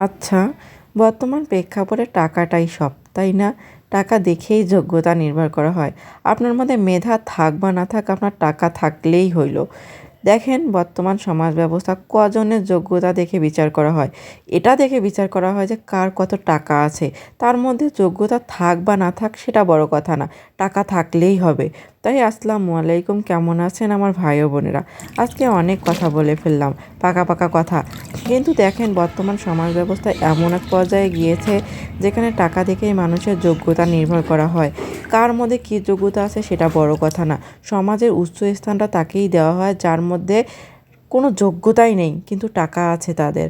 আচ্ছা, বর্তমান প্রেক্ষাপটে টাকাটাই সব, তাই না? টাকা দেখেই যোগ্যতা নির্ভর করা হয়। আপনার মধ্যে মেধা থাক বা না থাক, আপনার টাকা থাকলেই হইল। দেখেন বর্তমান সমাজ ব্যবস্থা কজনের যোগ্যতা দেখে বিচার করা হয়। এটা দেখে বিচার করা হয় যে কার কত টাকা আছে। তার মধ্যে যোগ্যতা থাক বা না থাক সেটা বড় কথা না। টাকা থাকলেই হবে। তাই আসসালামু আলাইকুম, কেমন আছেন আমার ভাই ও বোনেরা? আজকে অনেক কথা বলে ফেললাম, পাকা পাকা কথা। কিন্তু দেখেন বর্তমান সমাজ ব্যবস্থা এমন এক পর্যায়ে গিয়েছে যেখানে টাকা দেখেই মানুষের যোগ্যতা নির্ভর করা হয়। কার মধ্যে কী যোগ্যতা আছে সেটা বড় কথা না। সমাজের উচ্চ স্থানটা তাকেই দেওয়া হয় যার মধ্যে কোনো যোগ্যতাই নেই কিন্তু টাকা আছে তাদের।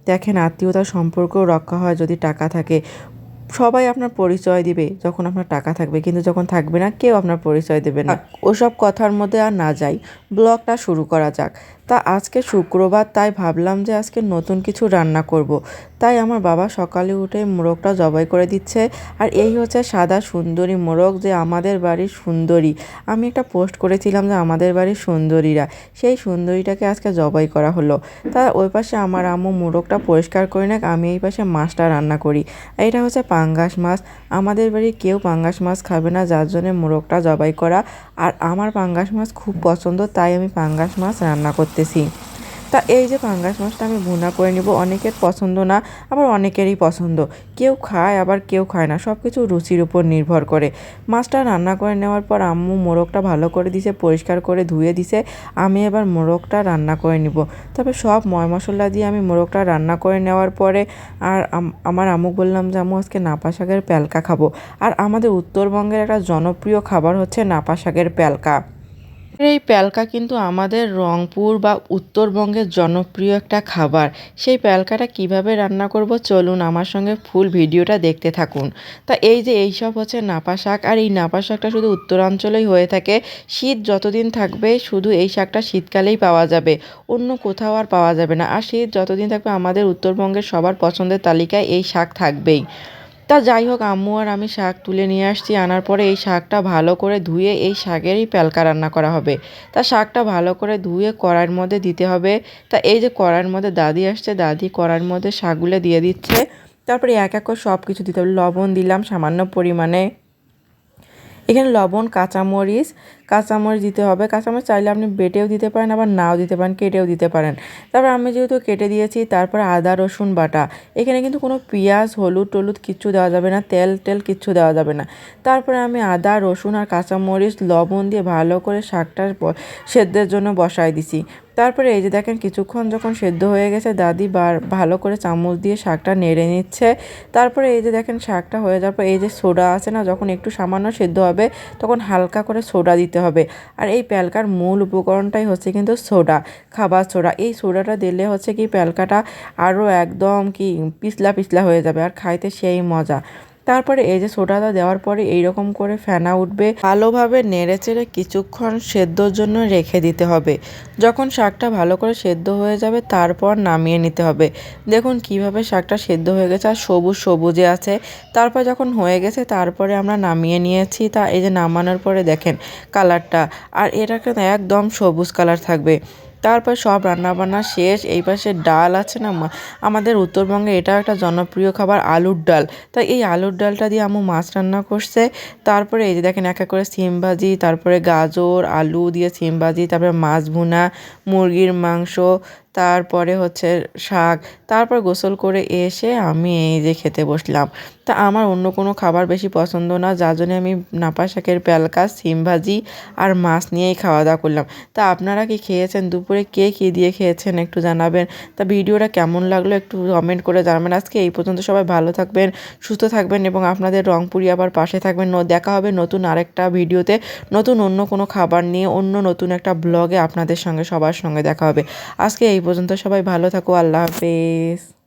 দেখেন আত্মীয়তার সম্পর্কও রক্ষা হয় যদি টাকা থাকে। সবাই আপনার পরিচয় দিবে যখন আপনার টাকা থাকবে, কিন্তু যখন থাকবে না কেউ আপনার পরিচয় দেবে না। ওসব কথার মধ্যে আর না যাই, ব্লগটা শুরু করা যাক। তা আজকে শুক্রবার, তাই ভাবলাম যে আজকে নতুন কিছু রান্না করব। তাই আমার বাবা সকালে উঠে মোরগটা জবাই করে দিচ্ছে। আর এই হচ্ছে সাদা সুন্দরী মোরগ, যে আমাদের বাড়ির সুন্দরী। আমি একটা পোস্ট করেছিলাম যে আমাদের বাড়ির সুন্দরীরা, সেই সুন্দরীটাকে আজকে জবাই করা হলো। তা ওই পাশে আমার আম্মু মোরগটা পরিষ্কার করে নেক, আমি এই পাশে মাছটা রান্না করি। এটা হচ্ছে পাঙ্গাস মাছ। আমাদের বাড়ির কেউ পাঙ্গাস মাছ খাবে না, যার জন্যে মোরগটা জবাই করা। আর আমার পাঙ্গাস মাছ খুব পছন্দ, তাই আমি পাঙ্গাস মাছ রান্না করতেছি। তা এই যে পাঙ্গাস মাছটা আমি ভুনা করে নিব। অনেকের পছন্দ না, আবার অনেকেরই পছন্দ। কেউ খায় আবার কেউ খায় না, সব কিছু রুচির উপর নির্ভর করে। মাছটা রান্না করে নেওয়ার পর আম্মু মোরগটা ভালো করে দিছে, পরিষ্কার করে ধুয়ে দিছে। আমি এবার মোরগটা রান্না করে নিব। তবে সব ময় মশলা দিয়ে আমি মোরগটা রান্না করে নেওয়ার পরে আর আমার আম্মু বললাম যে আম্মু আজকে নাপা শাকের প্যালকা খাবো। আর আমাদের উত্তরবঙ্গের একটা জনপ্রিয় খাবার হচ্ছে নাপা শাকের প্যালকা। এই প্যালকা কিন্তু আমাদের রংপুর বা উত্তরবঙ্গের জনপ্রিয় একটা খাবার। সেই প্যালকাটা কিভাবে রান্না করব চলুন আমার সঙ্গে ফুল ভিডিওটা দেখতে থাকুন। তা এই যে এইসব হচ্ছে নাপা শাক, আর এই নাপা শাকটা শুধু উত্তরাঞ্চলেই হয়ে থাকে। শীত যতদিন থাকবে শুধু এই শাকটা শীতকালেই পাওয়া যাবে, অন্য কোথাও আর পাওয়া যাবে না। আর শীত যতদিন থাকবে আমাদের উত্তরবঙ্গের সবার পছন্দের তালিকায় এই শাক থাকবেই। তা যাই হোক, আম্মু আর আমি শাক তুলে নিয়ে আসছি। আনার পরে এই শাকটা ভালো করে ধুয়ে এই শাকেরই প্যালকা রান্না করা হবে। তা শাকটা ভালো করে ধুয়ে কড়াইয়ের মধ্যে দিতে হবে। তা এই যে কড়াইয়ের মধ্যে দাদি আসছে, দাদি কড়াইয়ের মধ্যে শাকগুলো দিয়ে দিচ্ছে। তারপরে এক এক করে সব কিছু দিতে হবে। লবণ দিলাম সামান্য পরিমাণে, এখানে লবণ, কাঁচামরিচ দিতে হবে। কাঁচামরিচ চাইলে আপনি বেটেও দিতে পারেন, আবার নাও দিতে পারেন, কেটেও দিতে পারেন। তারপর আমি যেহেতু কেটে দিয়েছি, তারপর আদা রসুন বাটা। এখানে কিন্তু কোনো পেঁয়াজ, হলুদ টলুদ কিচ্ছু দেওয়া যাবে না, তেল টেল কিচ্ছু দেওয়া যাবে না। তারপরে আমি আদা রসুন আর কাঁচামরিচ লবণ দিয়ে ভালো করে শাকটা সেদ্ধের জন্য বসায় দিছি। তারপরে এই যে দেখেন কিছুক্ষণ যখন সেদ্ধ হয়ে গেছে, দাদি ভালো করে চামচ দিয়ে শাকটা নেড়ে নিচ্ছে। তারপরে এই যে দেখেন শাকটা হয়ে যাওয়ার পর এই যে সোডা আছে না, যখন একটু সামান্য সেদ্ধ হবে তখন হালকা করে সোডা দিতে হবে। আর এই প্যালকার মূল উপকরণটাই হচ্ছে কিন্তু সোডা, খাবার সোডা। এই সোডাটা দিলে হচ্ছে কি প্যালকাটা আরও একদম কি পিছলা পিছলা হয়ে যাবে, আর খাইতে সেই মজা। তারপরে এই যে সোডাটা দেওয়ার পরে এইরকম করে ফেনা উঠবে, ভালোভাবে নেড়েচেড়ে কিছুক্ষণ সেদ্ধর জন্য রেখে দিতে হবে। যখন শাকটা ভালো করে সেদ্ধ হয়ে যাবে তারপর নামিয়ে নিতে হবে। দেখুন কিভাবে শাকটা সেদ্ধ হয়ে গেছে আর সবুজ সবুজে আছে। তারপর যখন হয়ে গেছে তারপরে আমরা নামিয়ে নিয়েছি। তা এই যে নামানোর পরে দেখেন কালারটা, আর এটাকে একদম সবুজ কালার থাকবে। তারপর সব রান্নাবান্না শেষ। এই পাশে ডাল আছে না, আমাদের উত্তরবঙ্গে এটা একটা জনপ্রিয় খাবার আলুর ডাল। তাই এই আলুর ডালটা দিয়ে আম্মু মাছ রান্না করছে। তারপরে এই যে দেখেন এক এক করে সিম ভাজি, তারপরে গাজর আলু দিয়ে সিম ভাজি, তারপরে মাছ ভুনা, মুরগির মাংস, তারপরে হচ্ছে শাক। তারপর গোসল করে এসে আমি এই যে খেতে বসলাম। তা আমার অন্য কোনো খাবার বেশি পছন্দ না, যার জন্য আমি নাপা শাকের প্যালকা, সিম ভাজি আর মাছ নিয়েই খাওয়া দাওয়া করলাম। তা আপনারা কি খেয়েছেন দুপুরে, কে কী দিয়ে খেয়েছেন একটু জানাবেন। তা ভিডিওটা কেমন লাগলো একটু কমেন্ট করে জানাবেন। আজকে এই পর্যন্ত, সবাই ভালো থাকবেন, সুস্থ থাকবেন এবং আপনাদের রংপুরি আবার পাশে থাকবেন। দেখা হবে নতুন আরেকটা ভিডিওতে, নতুন অন্য কোনো খাবার নিয়ে, অন্য নতুন একটা ব্লগে আপনাদের সঙ্গে সবার সঙ্গে দেখা হবে। আজকে এই পর্যন্ত, সবাই ভালো থাকো, আল্লাহ হাফেজ।